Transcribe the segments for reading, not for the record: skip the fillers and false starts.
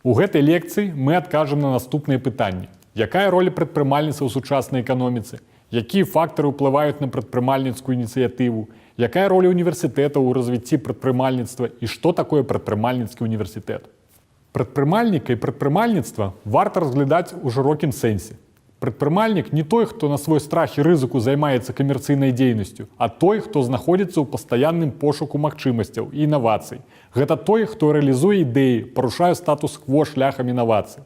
У гэтай лекцыі мы адкажам на наступныя пытанні. Якая роля прадпрымальніцтва ў сучаснай эканоміцы? Якія фактары ўплываюць на прадпрымальніцкую ініцыятыву? Якая роля універсітэтаў у развіцці прадпрымальніцтва і што такое прадпрымальніцкі універсітэт? Прадпрымальніка і прадпрымальніцтва варта разглядаць у шырокім сэнсе. Прадпрымальнік не той, хто на свой страх і рызыку займаецца камерцыйнай дзейнасцю, а той, хто знаходзіцца ў пастаянным пошуку магчымасцяў і інавацый. Гэта той, хто рэалізуе ідэі, парушае статус-кво шляхам інавацый.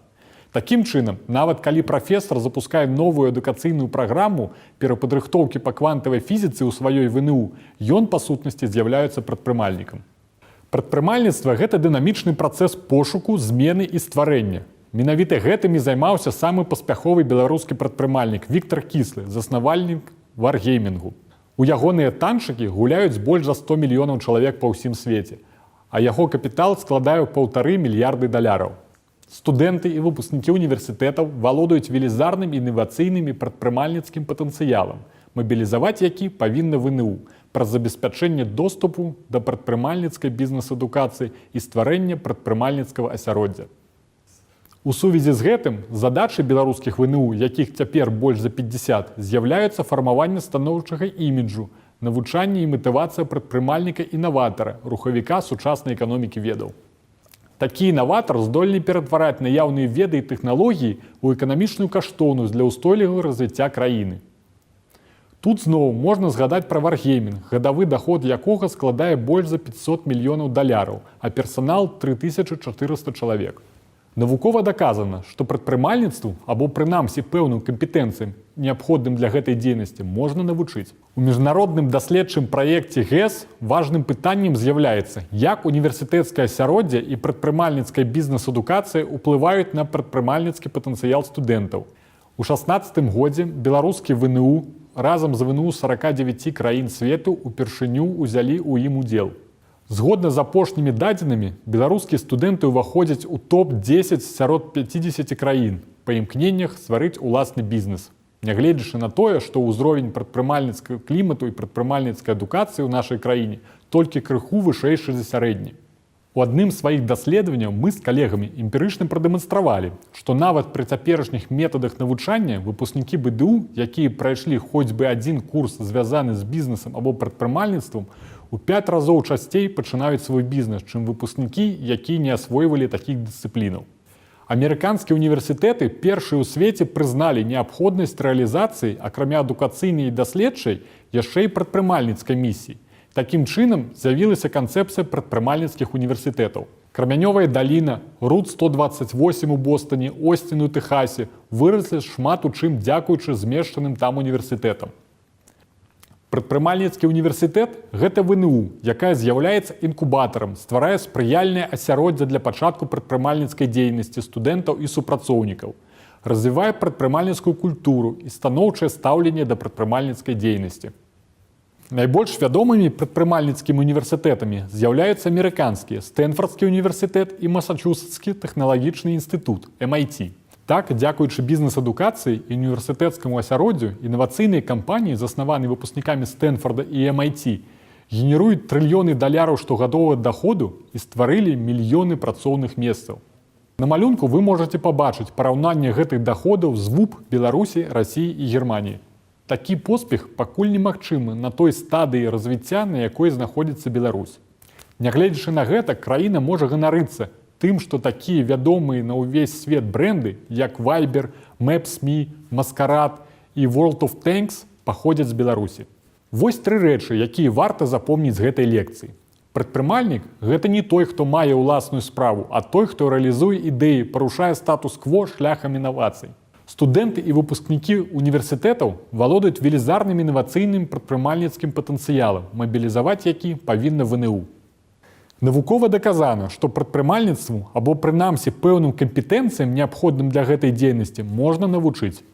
Такім чынам, нават калі прафесар запускае новую адукацыйную праграму перападрыхтоўкі па квантавай фізіцы ў сваёй ВНУ, ён, па сутнасці, з'яўляецца прадпрымальнікам. Прадпрымальніцтва – гэта дынамічны працэс пошуку, змены і стварэння. Менавіта гэтым і займаўся самы паспяховы беларускі прадпрымальнік Віктар Кіслы, заснавальнік варгеймінгу. У ягоныя танчыкі гуляюць больш за 100 мільёнаў чалавек па ўсім свеце, а яго капітал складае 1,5 мільярды даляраў. Студэнты і выпускнікі універсітэтаў валодаюць велізарным інавацыйным і прадпрымальніцкім патэнцыялам, мабілізаваць які павінна ВНУ праз забеспячэнне доступу да прадпрымальніцкай бізнес-адукацыі і стварэння прадпрымальніцкага асяроддзя. У сувязі з гэтым задачай беларускіх ВНУ, якіх цяпер больш за 50, з'яўляецца фармаванне станоўчага іміджу, навучанне і матывацыя прадпрымальніка-інаватара, рухавіка сучаснай эканомікі ведаў. Такі інаватар здольны ператвараць наяўныя веды і тэхналогіі ў эканамічную каштоўнасць для ўстойлівага развіцця краіны. Тут зноў можна згадаць пра варгеймінг, гадавы даход якога складае больш за 500 мільёнаў даляраў, а персанал 3400 чалавек. Навукова даказана, што прадпрымальніцтву або прынамсі пэўным кампетэнцыям, неабходным для гэтай дзейнасці, можна навучыць. У міжнародным даследчым праекце ГЭС важным пытаннем з'яўляецца, як універсітэцкае асяроддзе і прадпрымальніцкая бізнес-адукацыя ўплываюць на прадпрымальніцкі патэнцыял студэнтаў. У 2016 годзе беларускі ВНУ разам з ВНУ 49 краін свету упершыню ўзялі ў ім удзел. Згодна з апошнімі дадзенымі, беларускія студэнты ўваходзяць у топ-10 сярод 50 краін па імкненнях стварыць уласны бізнес. Нягледзячы на тое, што ўзровень прадпрымальніцкага клімату і прадпрымальніцкай адукацыі ў нашай краіне толькі крыху вышэйшы за сярэдні. У адным з сваіх даследаванняў мы з калегамі эмпірычна прадэманстравалі, што нават пры цяперашніх метадах навучання выпускнікі БДУ, якія прайшлі хоць бы адзін курс, звязаны з бізнесам або прадпрымальніцтвам, у 5 разоў часцей пачынаюць свой бізнес, чым выпускнікі, якія не асвойвалі такіх дысцыплінаў. Амерыканскія універсітэты першыя ў свеце прызналі неабходнасць рэалізацыі, акрамя адукацыйнай і даследчай, яшчэ і прадпрымальніцкай місіі. Такім чынам з'явілася канцэпцыя прадпрымальніцкіх універсітэтаў. Крамянёвая даліна, РУД-128 у Бостоне, Осцін у Тэхасе выраслі шмат у чым дзякуючы змешчаным там універсітэтам. Прадпрымальніцкі універсітэт – гэта ВНУ, якая з'яўляецца інкубатарам, стварае спрыяльнае асяроддзе для пачатку прадпрымальніцкай дзейнасці студэнтаў і супрацоўнікаў, развівае прадпрымальніцкую культуру і станоўчае стаўленне да прадпрымальніцкай дзейнасці. Найбольш вядомымі прадпрымальніцкімі універсітэтамі з'яўляюцца амерыканскія Стэнфардскі універсітэт і Масачусетскі тэхналагічны інстытут MIT. Так, дзякуючы бізнес-адукацыі і універсітэцкаму асяроддзю, інавацыйныя кампаніі, заснаваныя выпускнікамі Стэнфорда і MIT, генеруюць трыльёны даляраў штогадовага даходу і стварылі мільёны працоўных месцаў. На малюнку вы можаце пабачыць параўнанне гэтых даходаў з ВУП Беларусі, Расіі і Германіі. Такі поспех пакуль немагчымы на той стадыі развіцця, на якой знаходзіцца Беларусь. Нягледзячы на гэта, краіна можа ганарыцца тым, што такія вядомыя на ўвесь свет брэнды, як Viber, Maps.me, Masquerade і World of Tanks, паходзяць з Беларусі. Вось 3 рэчы, якія варта запомніць з гэтай лекцыі. Прадпрымальнік – гэта не той, хто мае ўласную справу, а той, хто рэалізуе ідэі, парушае статус-кво шляхам інавацый. Студэнты і выпускнікі універсітэтаў валодаюць велізарным інавацыйным прадпрымальніцкім патэнцыялам, мабілізаваць які павінна ВНУ. Навукова даказана, што прадпрымальніцтву або прынамсі пэўным кампетэнцыям, неабходным для гэтай дзейнасці, можна навучыць.